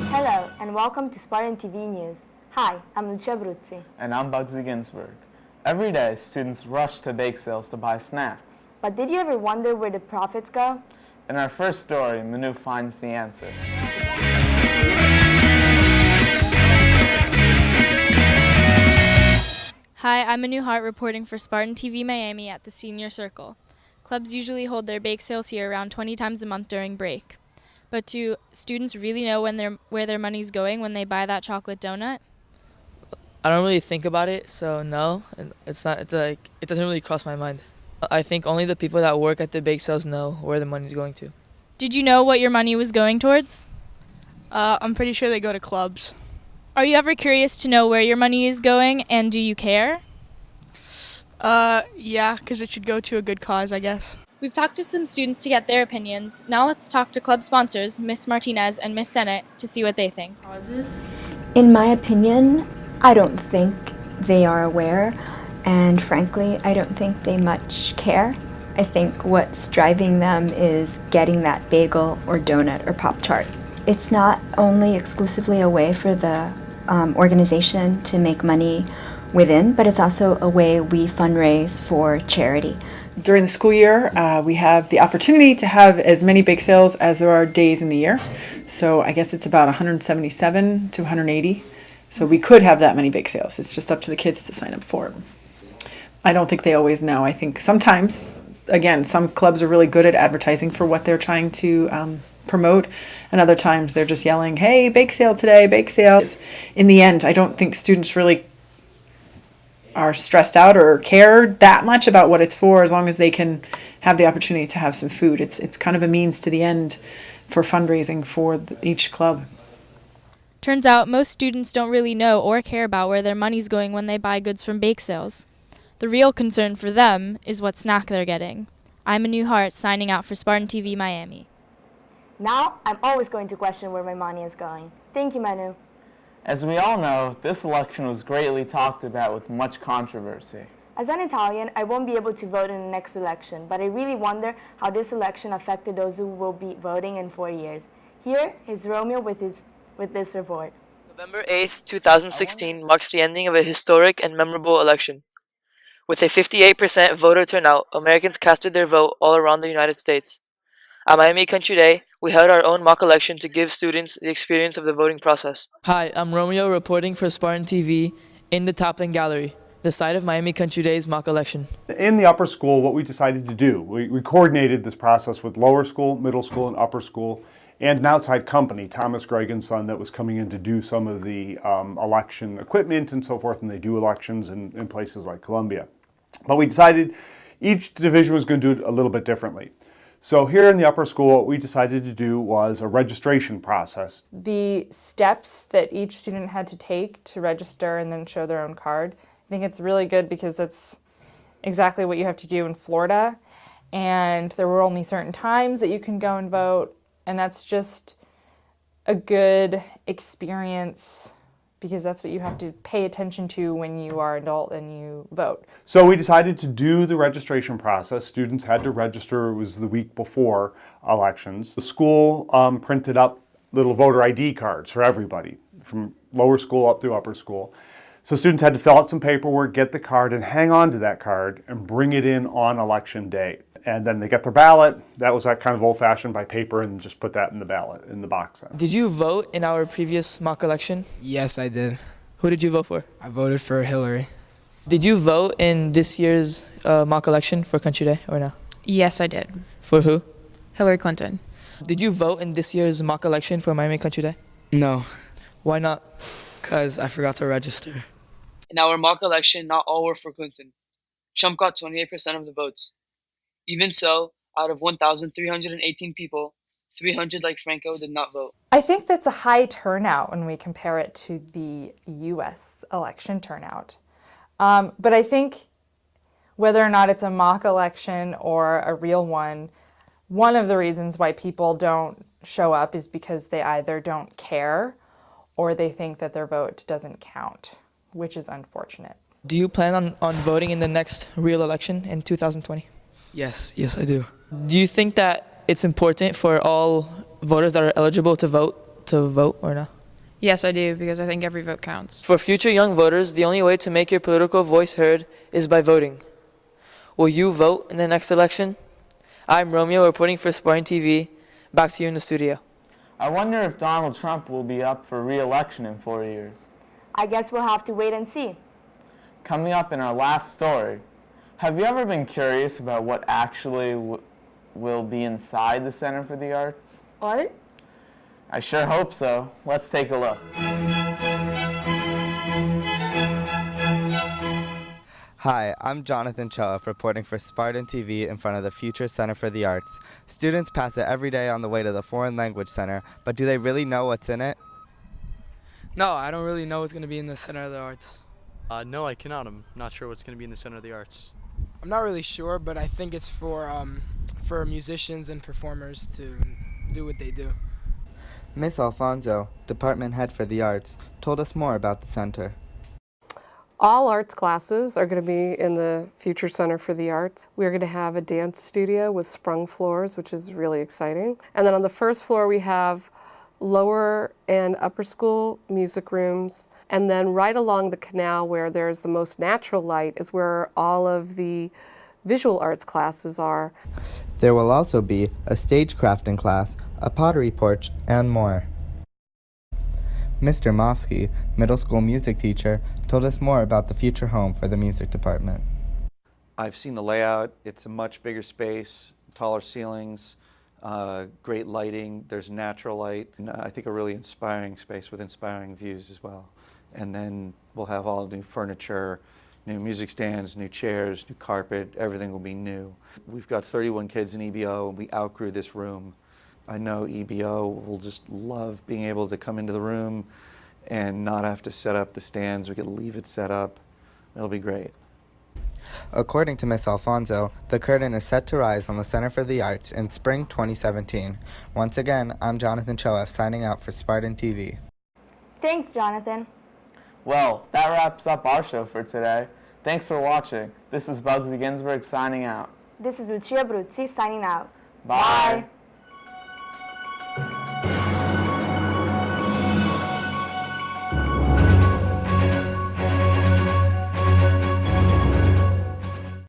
Hello and welcome to Spartan TV News. Hi, I'm Lucia Bruzzi. And I'm Bugsy Ginsberg. Every day, students rush to bake sales to buy snacks. But did you ever wonder where the profits go? In our first story, Manu finds the answer. Hi, I'm Manu Hart reporting for Spartan TV Miami at the Senior Circle. Clubs usually hold their bake sales here around 20 times a month during break. But do students really know where their money's going when they buy that chocolate donut? I don't really think about it, so no. It doesn't really cross my mind. I think only the people that work at the bake sales know where the money's going to. Did you know what your money was going towards? I'm pretty sure they go to clubs. Are you ever curious to know where your money is going, and do you care? Yeah, because it should go to a good cause, I guess. We've talked to some students to get their opinions. Now let's talk to club sponsors, Miss Martinez and Miss Sennett, to see what they think. In my opinion, I don't think they are aware, and frankly, I don't think they much care. I think what's driving them is getting that bagel or donut or Pop-Tart. It's not only exclusively a way for the organization to make money within, but it's also a way we fundraise for charity. During the school year, we have the opportunity to have as many bake sales as there are days in the year. So I guess it's about 177 to 180. So we could have that many bake sales. It's just up to the kids to sign up for it. I don't think they always know. I think sometimes, again, some clubs are really good at advertising for what they're trying to promote, and other times they're just yelling, hey, bake sale today, bake sale. In the end, I don't think students really are stressed out or care that much about what it's for, as long as they can have the opportunity to have some food. It's kind of a means to the end for fundraising for each club. Turns out most students don't really know or care about where their money's going when they buy goods from bake sales. The real concern for them is what snack they're getting. I'm Manu Hart, signing out for Spartan TV Miami. Now, I'm always going to question where my money is going. Thank you, Manu. As we all know, this election was greatly talked about with much controversy. As an Italian, I won't be able to vote in the next election, but I really wonder how this election affected those who will be voting in 4 years. Here is Romeo with this report. November 8th, 2016 marks the ending of a historic and memorable election. With a 58% voter turnout, Americans casted their vote all around the United States. At Miami Country Day, we held our own mock election to give students the experience of the voting process. Hi, I'm Romeo reporting for Spartan TV in the Toplin Gallery, the site of Miami Country Day's mock election. In the upper school, what we decided to do, we coordinated this process with lower school, middle school, and upper school, and an outside company, Thomas Gregg & Son, that was coming in to do some of the election equipment and so forth, and they do elections in places like Columbia. But we decided each division was going to do it a little bit differently. So here in the upper school, what we decided to do was a registration process. The steps that each student had to take to register and then show their own card, I think it's really good because that's exactly what you have to do in Florida. And there were only certain times that you can go and vote. And that's just a good experience because that's what you have to pay attention to when you are an adult and you vote. So we decided to do the registration process. Students had to register. It was the week before elections. The school printed up little voter ID cards for everybody, from lower school up through upper school. So students had to fill out some paperwork, get the card, and hang on to that card and bring it in on election day. And then they get their ballot. That was that kind of old-fashioned by paper, and just put that in the ballot, in the box. Did you vote in our previous mock election? Yes, I did. Who did you vote for? I voted for Hillary. Did you vote in this year's mock election for Country Day or no? Yes, I did. For who? Hillary Clinton. Did you vote in this year's mock election for Miami Country Day? No. Why not? Because I forgot to register. In our mock election, not all were for Clinton. Trump got 28% of the votes. Even so, out of 1,318 people, 300 like Franco did not vote. I think that's a high turnout when we compare it to the U.S. election turnout. But I think whether or not it's a mock election or a real one of the reasons why people don't show up is because they either don't care or they think that their vote doesn't count, which is unfortunate. Do you plan on voting in the next real election in 2020? Yes, I do. Do you think that it's important for all voters that are eligible to vote or no? Yes, I do, because I think every vote counts. For future young voters, the only way to make your political voice heard is by voting. Will you vote in the next election? I'm Romeo reporting for Spartan TV. Back to you in the studio. I wonder if Donald Trump will be up for re-election in 4 years. I guess we'll have to wait and see. Coming up in our last story, have you ever been curious about what actually will be inside the Center for the Arts? What? I sure hope so. Let's take a look. Hi, I'm Jonathan Choa reporting for Spartan TV in front of the Future Center for the Arts. Students pass it every day on the way to the Foreign Language Center, but do they really know what's in it? No, I don't really know what's going to be in the Center of the Arts. No, I cannot. I'm not sure what's going to be in the Center of the Arts. I'm not really sure, but I think it's for musicians and performers to do what they do. Miss Alfonso, department head for the arts, told us more about the center. All arts classes are going to be in the Future Center for the Arts. We're going to have a dance studio with sprung floors, which is really exciting. And then on the first floor we have lower and upper school music rooms. And then right along the canal where there's the most natural light is where all of the visual arts classes are. There will also be a stage crafting class, a pottery porch, and more. Mr. Mofsky, middle school music teacher, told us more about the future home for the music department. I've seen the layout. It's a much bigger space, taller ceilings, great lighting. There's natural light, and I think a really inspiring space with inspiring views as well. And then we'll have all new furniture, new music stands, new chairs, new carpet. Everything will be new. We've got 31 kids in EBO, and we outgrew this room. I know EBO will just love being able to come into the room and not have to set up the stands. We could leave it set up. It'll be great. According to Miss Alfonso, the curtain is set to rise on the Center for the Arts in spring 2017. Once again, I'm Jonathan Choa signing out for Spartan TV. Thanks, Jonathan. Well, that wraps up our show for today. Thanks for watching. This is Bugsy Ginsberg signing out. This is Lucia Bruzzi signing out. Bye.